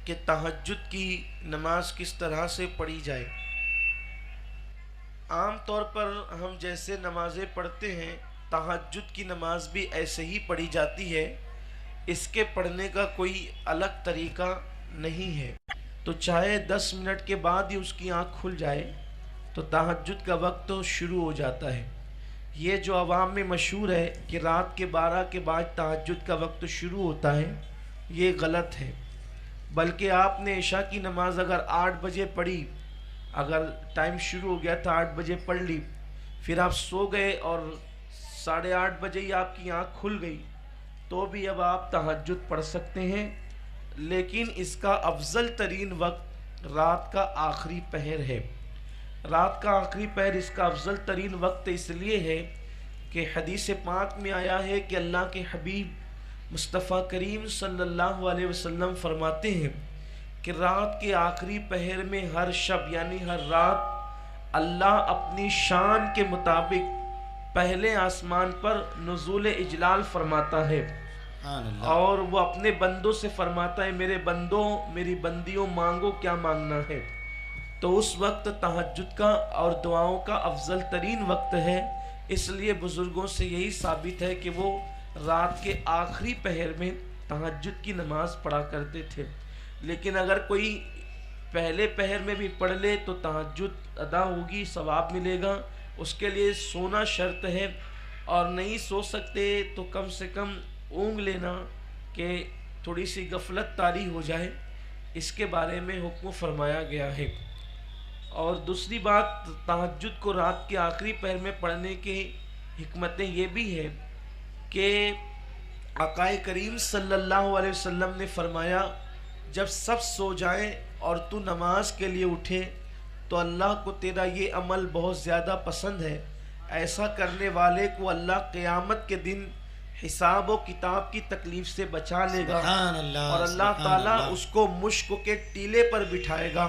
کہ تہجد کی نماز کس طرح سے پڑھی جائے۔ عام طور پر ہم جیسے نمازیں پڑھتے ہیں تہجد کی نماز بھی ایسے ہی پڑھی جاتی ہے، اس کے پڑھنے کا کوئی الگ طریقہ نہیں ہے۔ تو چاہے 10 منٹ کے بعد ہی اس کی آنکھ کھل جائے تو تہجد کا وقت تو شروع ہو جاتا ہے۔ یہ جو عوام میں مشہور ہے کہ رات کے 12 کے بعد تہجد کا وقت شروع ہوتا ہے، یہ غلط ہے۔ بلکہ آپ نے عشاء کی نماز اگر 8 بجے پڑھی، اگر ٹائم شروع ہو گیا تھا 8 بجے پڑھ لی، پھر آپ سو گئے اور 8:30 بجے ہی آپ کی آنکھ کھل گئی، تو بھی اب آپ تہجد پڑھ سکتے ہیں، لیکن اس کا افضل ترین وقت رات کا آخری پہر ہے۔ رات کا آخری پہر اس کا افضل ترین وقت اس لیے ہے کہ حدیث پاک میں آیا ہے کہ اللہ کے حبیب مصطفیٰ کریم صلی اللہ علیہ وسلم فرماتے ہیں کہ رات کے آخری پہر میں ہر شب یعنی ہر رات اللہ اپنی شان کے مطابق پہلے آسمان پر نزول اجلال فرماتا ہے، اور وہ اپنے بندوں سے فرماتا ہے میرے بندوں میری بندیوں مانگو کیا مانگنا ہے۔ تو اس وقت تہجد کا اور دعاؤں کا افضل ترین وقت ہے، اس لیے بزرگوں سے یہی ثابت ہے کہ وہ رات کے آخری پہر میں تہجد کی نماز پڑھا کرتے تھے۔ لیکن اگر کوئی پہلے پہر میں بھی پڑھ لے تو تہجد ادا ہوگی، ثواب ملے گا، اس کے لیے سونا شرط ہے، اور نہیں سو سکتے تو کم سے کم اونگ لینا کہ تھوڑی سی غفلت طاری ہو جائے، اس کے بارے میں حکم فرمایا گیا ہے۔ اور دوسری بات، تہجد کو رات کے آخری پہر میں پڑھنے کی حکمتیں یہ بھی ہے کہ آقا کریم صلی اللہ علیہ وسلم نے فرمایا جب سب سو جائیں اور تو نماز کے لیے اٹھے تو اللہ کو تیرا یہ عمل بہت زیادہ پسند ہے، ایسا کرنے والے کو اللہ قیامت کے دن حساب و کتاب کی تکلیف سے بچا لے گا، اور اللہ تعالیٰ اس کو مشک کے ٹیلے پر بٹھائے گا،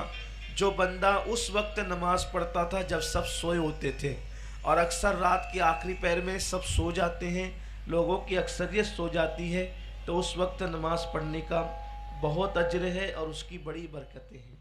جو بندہ اس وقت نماز پڑھتا تھا جب سب سوئے ہوتے تھے۔ اور اکثر رات کے آخری پہر میں سب سو جاتے ہیں، لوگوں کی اکثریت سو جاتی ہے، تو اس وقت نماز پڑھنے کا بہت اجر ہے اور اس کی بڑی برکتیں ہیں۔